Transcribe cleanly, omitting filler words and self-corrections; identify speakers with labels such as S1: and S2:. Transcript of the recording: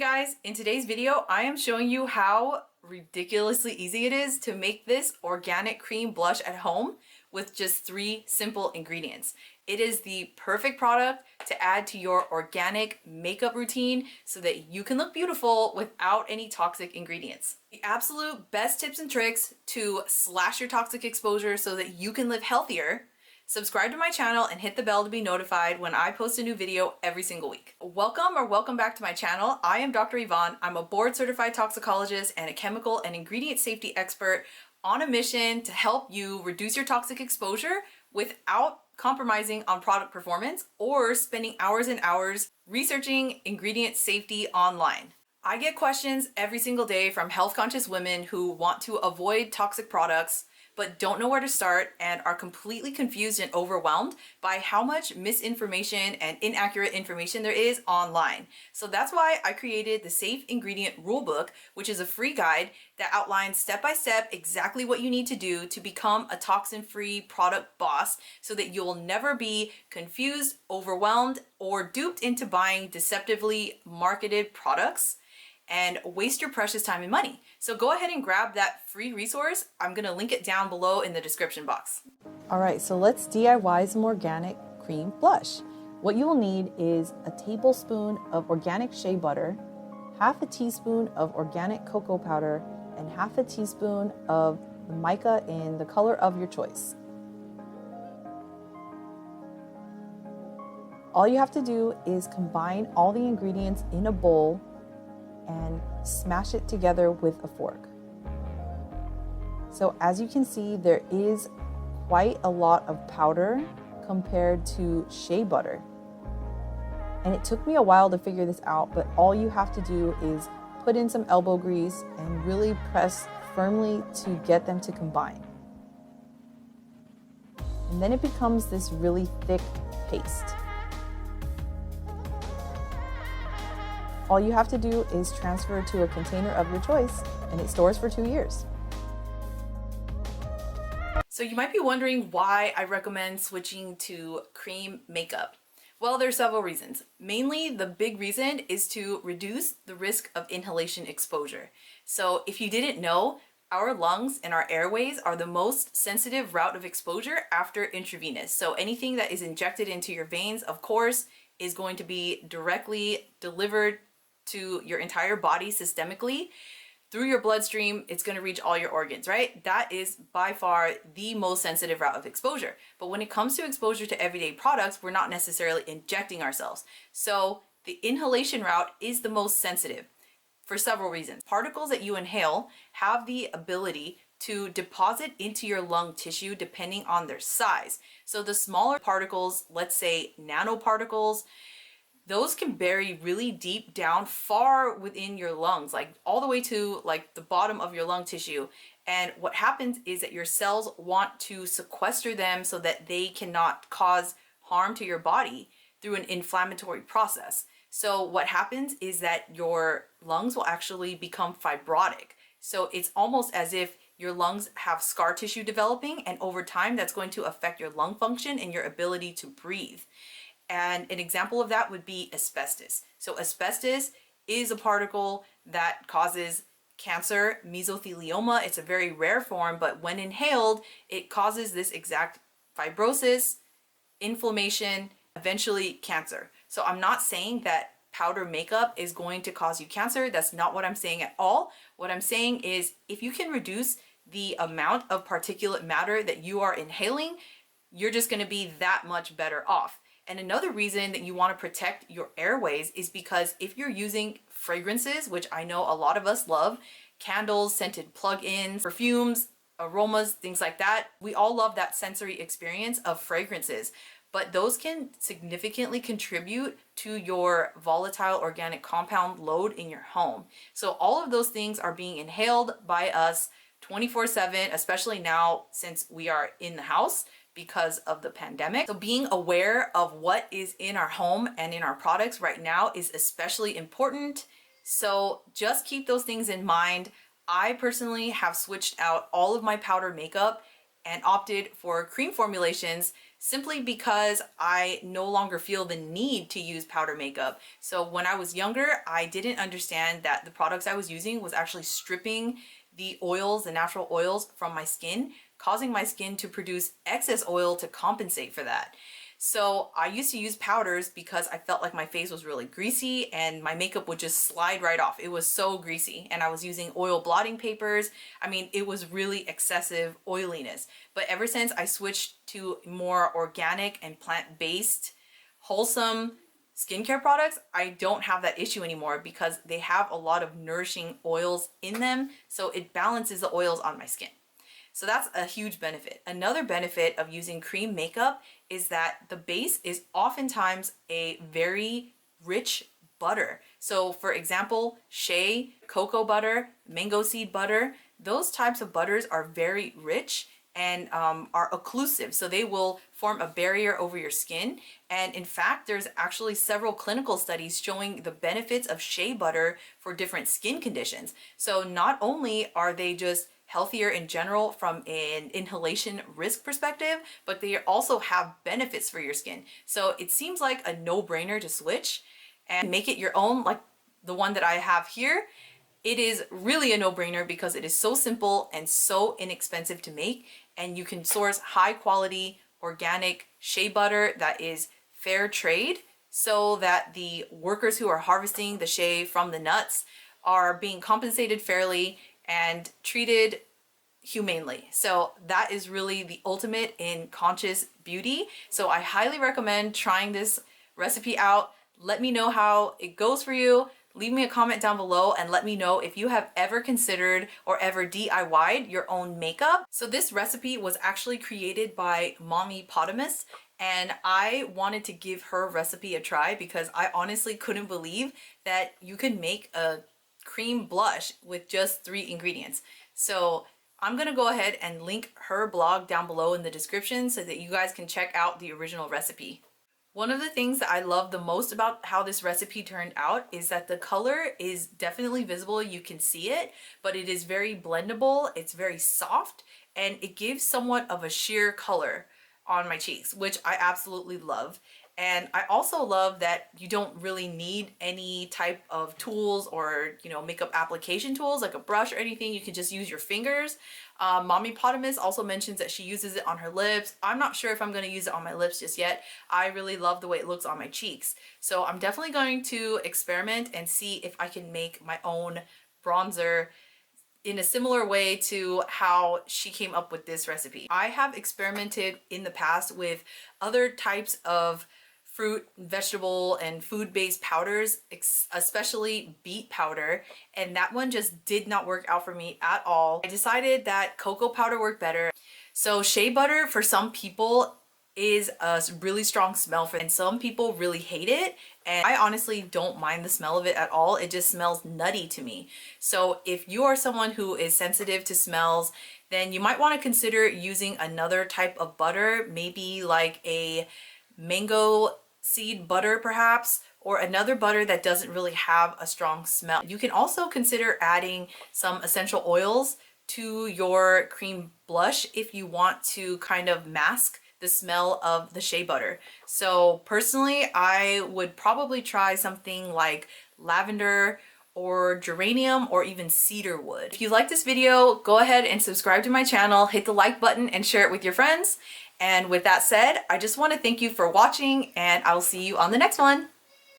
S1: guys, in today's video I am showing you how ridiculously easy it is to make this organic cream blush at home with just 3 simple ingredients. It is the perfect product to add to your organic makeup routine so that you can look beautiful without any toxic ingredients. The absolute best tips and tricks to slash your toxic exposure so that you can live healthier. Subscribe to my channel and hit the bell to be notified when I post a new video every single week. Welcome back to my channel. I am Dr. Yvonne. I'm a board certified toxicologist and a chemical and ingredient safety expert on a mission to help you reduce your toxic exposure without compromising on product performance or spending hours and hours researching ingredient safety online. I get questions every single day from health conscious women who want to avoid toxic products but don't know where to start and are completely confused and overwhelmed by how much misinformation and inaccurate information there is online. So that's why I created the Safe Ingredient Rulebook, which is a free guide that outlines step by step exactly what you need to do to become a toxin-free product boss so that you'll never be confused, overwhelmed, or duped into buying deceptively marketed products and waste your precious time and money. So go ahead and grab that free resource. I'm gonna link it down below in the description box.
S2: All right, so let's DIY some organic cream blush. What you will need is a tablespoon of organic shea butter, half a teaspoon of organic cocoa powder, and half a teaspoon of the mica in the color of your choice. All you have to do is combine all the ingredients in a bowl and smash it together with a fork. So as you can see, there is quite a lot of powder compared to shea butter. And it took me a while to figure this out, but all you have to do is put in some elbow grease and really press firmly to get them to combine. And then it becomes this really thick paste. All you have to do is transfer to a container of your choice and it stores for 2 years.
S1: So you might be wondering why I recommend switching to cream makeup. Well, there are several reasons. Mainly, the big reason is to reduce the risk of inhalation exposure. So if you didn't know, our lungs and our airways are the most sensitive route of exposure after intravenous. So anything that is injected into your veins, of course, is going to be directly delivered to your entire body systemically. Through your bloodstream, it's going to reach all your organs, right? That is by far the most sensitive route of exposure. But when it comes to exposure to everyday products, we're not necessarily injecting ourselves. So the inhalation route is the most sensitive for several reasons. Particles that you inhale have the ability to deposit into your lung tissue depending on their size. So the smaller particles, let's say nanoparticles, those can bury really deep down, far within your lungs, like all the way to like the bottom of your lung tissue. And what happens is that your cells want to sequester them so that they cannot cause harm to your body through an inflammatory process. So what happens is that your lungs will actually become fibrotic. So it's almost as if your lungs have scar tissue developing, and over time that's going to affect your lung function and your ability to breathe. And an example of that would be asbestos. So asbestos is a particle that causes cancer, mesothelioma. It's a very rare form, but when inhaled, it causes this exact fibrosis, inflammation, eventually cancer. So I'm not saying that powder makeup is going to cause you cancer. That's not what I'm saying at all. What I'm saying is if you can reduce the amount of particulate matter that you are inhaling, you're just going to be that much better off. And another reason that you want to protect your airways is because if you're using fragrances, which I know a lot of us love, candles, scented plug-ins, perfumes, aromas, things like that, we all love that sensory experience of fragrances. But those can significantly contribute to your volatile organic compound load in your home. So all of those things are being inhaled by us 24/7, especially now since we are in the house because of the pandemic. So being aware of what is in our home and in our products right now is especially important. So just keep those things in mind. I personally have switched out all of my powder makeup and opted for cream formulations simply because I no longer feel the need to use powder makeup. So when I was younger, I didn't understand that the products I was using was actually stripping the oils, the natural oils from my skin, causing my skin to produce excess oil to compensate for that. So I used to use powders because I felt like my face was really greasy and my makeup would just slide right off. It was so greasy, and I was using oil blotting papers. I mean, it was really excessive oiliness. But ever since I switched to more organic and plant-based, wholesome skincare products, I don't have that issue anymore because they have a lot of nourishing oils in them. So it balances the oils on my skin. So that's a huge benefit. Another benefit of using cream makeup is that the base is oftentimes a very rich butter. So for example, shea, cocoa butter, mango seed butter, those types of butters are very rich and are occlusive. So they will form a barrier over your skin. And in fact, there's actually several clinical studies showing the benefits of shea butter for different skin conditions. So not only are they just healthier in general from an inhalation risk perspective, but they also have benefits for your skin. So it seems like a no-brainer to switch and make it your own, like the one that I have here. It is really a no-brainer because it is so simple and so inexpensive to make, and you can source high quality organic shea butter that is fair trade, so that the workers who are harvesting the shea from the nuts are being compensated fairly and treated humanely. So that is really the ultimate in conscious beauty. So I highly recommend trying this recipe out. Let me know how it goes for you. Leave me a comment down below and let me know if you have ever considered or ever DIY'd your own makeup. So this recipe was actually created by Mommy Potamus, and I wanted to give her recipe a try because I honestly couldn't believe that you could make a cream blush with just 3 ingredients. So I'm gonna go ahead and link her blog down below in the description so that you guys can check out the original recipe. One of the things that I love the most about how this recipe turned out is that the color is definitely visible, you can see it, but it is very blendable, it's very soft, and it gives somewhat of a sheer color on my cheeks, which I absolutely love. And I also love that you don't really need any type of tools or, makeup application tools like a brush or anything. You can just use your fingers. Mommy Potamus also mentions that she uses it on her lips. I'm not sure if I'm going to use it on my lips just yet. I really love the way it looks on my cheeks. So I'm definitely going to experiment and see if I can make my own bronzer in a similar way to how she came up with this recipe. I have experimented in the past with other types of fruit, vegetable, and food-based powders, especially beet powder, and that one just did not work out for me at all. I decided that cocoa powder worked better. So shea butter for some people is a really strong smell and some people really hate it, and I honestly don't mind the smell of it at all. It just smells nutty to me. So if you are someone who is sensitive to smells, then you might want to consider using another type of butter, maybe like a mango seed butter perhaps, or another butter that doesn't really have a strong smell. You can also consider adding some essential oils to your cream blush if you want to kind of mask the smell of the shea butter. So personally, I would probably try something like lavender or geranium or even cedar wood. If you like this video, go ahead and subscribe to my channel, hit the like button and share it with your friends. And with that said, I just want to thank you for watching, and I'll see you on the next one.